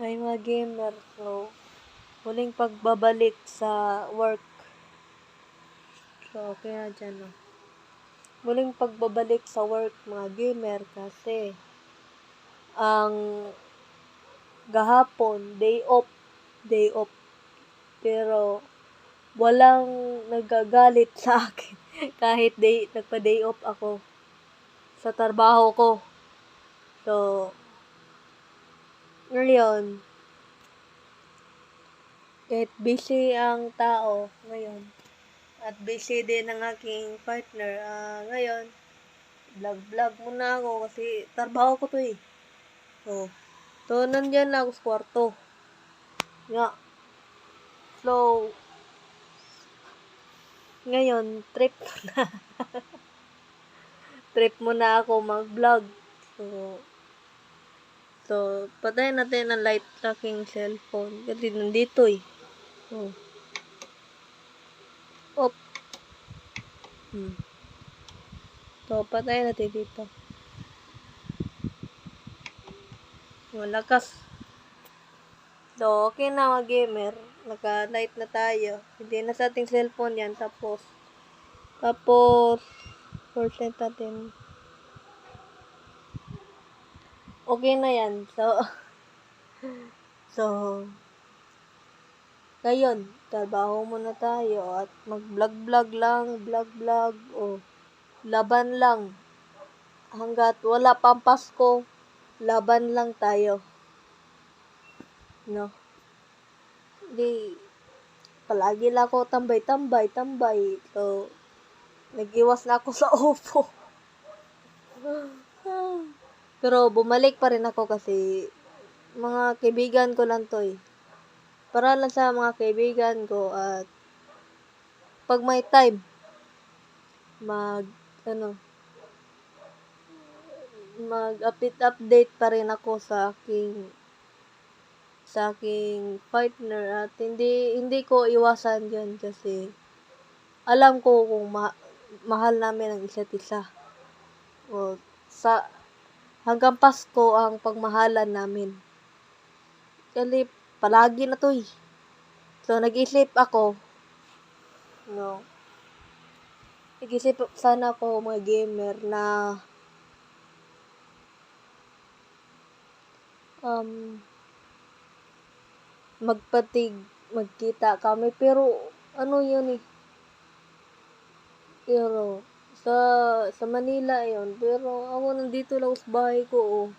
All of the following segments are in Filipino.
Ay mga gamer, so huling pagbabalik sa work. So okay na dyan, no? Muling pagbabalik sa work mga gamer kasi ang gahapon, day off. Pero walang nagagalit sa akin kahit nagpa-day off ako sa trabaho ko. So, ngayon, kahit busy ang tao ngayon, at busy din ang aking partner, ngayon, vlog muna ako kasi trabaho ko to eh. So nandyan na ako sa kwarto. Nga. So, ngayon, trip muna ako mag-vlog. So, patayin natin ang light tracking cellphone. Kasi nandito eh. Op. So, patayin natin dito. Malakas. So, okay na mga gamer. Naka-light na tayo. Hindi na sa ating cellphone yan. Tapos, percent natin. Okay na yan. So, ngayon, trabaho muna tayo at mag-vlog lang, vlog, o laban lang. Hanggat wala pang Pasko, laban lang tayo. No? Di, palagi lang ako tambay. So, nag-iwas na ako sa Oppo. Pero bumalik pa rin ako kasi mga kaibigan ko lang to eh. Para lang sa mga kaibigan ko at pag may time, mag-update pa rin ako sa aking partner at hindi ko iwasan yun kasi alam ko kung mahal namin ang isa't isa. O, hanggang Pasko ang pagmahalan namin. Kasi palagi na to eh. So, nag-isip ako, nag-isip sana ako mga gamer na magkita kami. Pero, yun eh. Pero, sa Manila yun. Pero, ako nandito lang sa bahay ko, oh.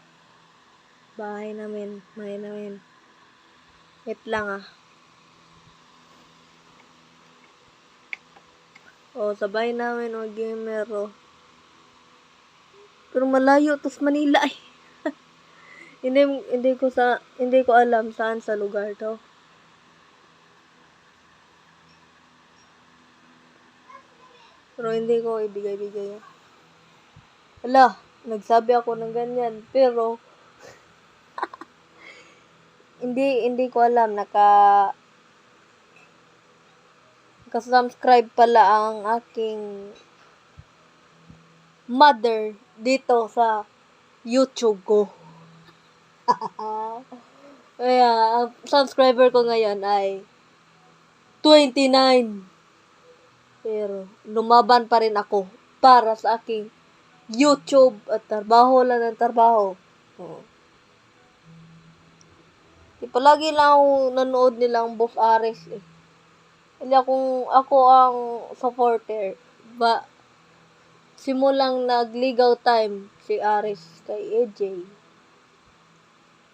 Bahay namin. Wait lang, sa bahay namin, mga gamer, oh. Pero malayo to sa Manila, eh. Hindi ko alam saan sa lugar to. Pero hindi ko ibigay-bigay. Ala, nagsabi ako ng ganyan. Pero, hindi ko alam. Naka-subscribe pala ang aking mother dito sa YouTube ko. Kaya, ang subscriber ko ngayon ay 29. Pero, lumaban pa rin ako para sa aking YouTube at trabaho lang ng trabaho. Palagi lang ako nanood nilang Boss Ares eh. Hindi ako ang supporter. Simulang nagligaw time si Ares kay AJ.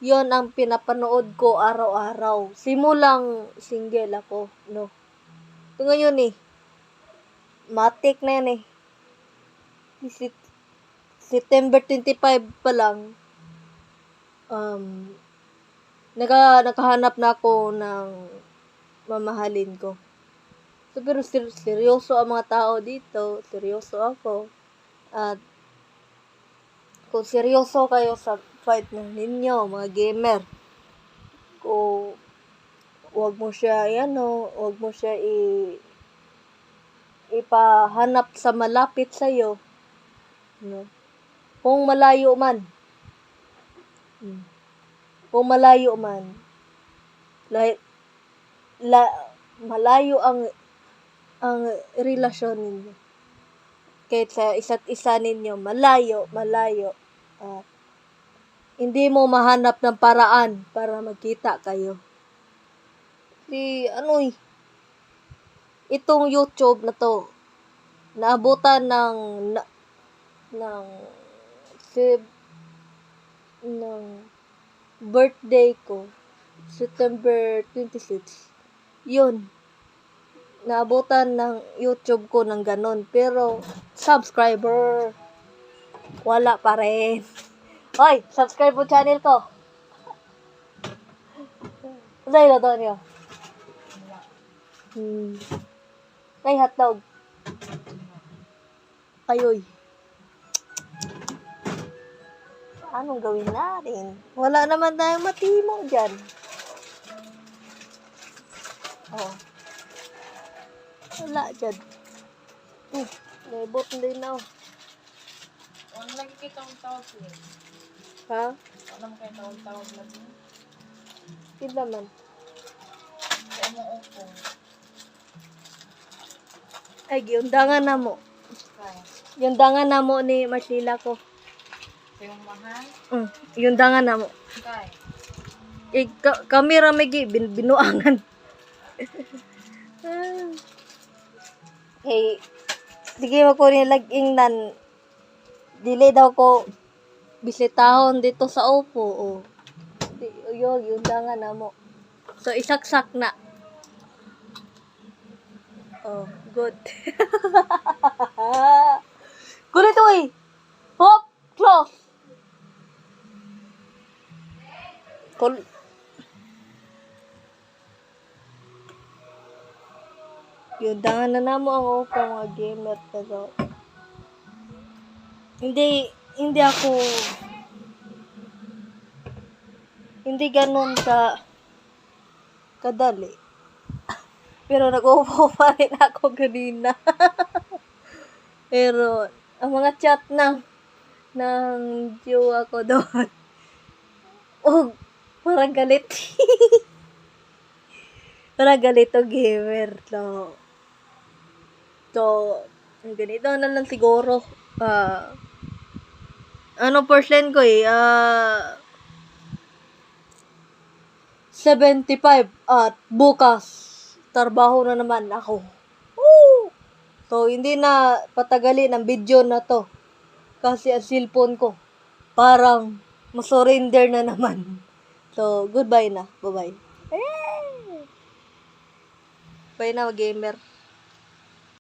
Yon ang pinapanood ko araw-araw. Simulang single ako, no. So ngayon eh, matik na yan eh. September 25 pa lang, nakahanap na ako ng mamahalin ko. So, pero seryoso ang mga tao dito, seryoso ako. At kung seryoso kayo sa fight ninyo, mga gamer, huwag mo siya ipahanap sa malapit sa'yo. No? Kung malayo man. kung malayo man, la, malayo ang relasyon ninyo. Kahit sa isa't isa ninyo, malayo. Hindi mo mahanap ng paraan para magkita kayo. Itong YouTube na to, naabutan ng birthday ko, September 26. Yun, naabutan ng YouTube ko ng ganon. Pero, subscriber, wala pa rin. Hoy, subscribe mo channel ko. Ano yung luto niyo? Ay, hotdog. Kayoy. Anong gawin natin? Wala naman tayong matimo dyan. Oh. Wala dyan. Naibot din na. Ano lagi kayo tawag eh? Ha? Ano kayo tawag lagi? Hindi naman. Kaya mo upo. Ay, giundangan na mo. Kaya. Yundangan na mo ni Marcela ko. Yung mahal? Yundangan na mo. Kaya. Kami ramigi, binuangan. Hey, sige mo ko nilaging nan. Dili daw ko bisitahon dito sa Oppo. Oh. Yundangan na mo. So, isaksak na. Oh, good. Kulit uy! Hop! Close! Yundangan na namo ang Oppo mga gamer pero hindi ganun kadali. Pero nag-upo pa rin ako kanina. Pero ang mga chat ng jowa ko doon. Parang galit. Parang galit o gamer. So, ganito na lang siguro. First line ko 75 at bukas trabaho na naman ako. Woo! So, hindi na patagalin ang video na to. Kasi ang cellphone ko parang masurrender na naman. So, goodbye na. Bye-bye. Bye na, gamer.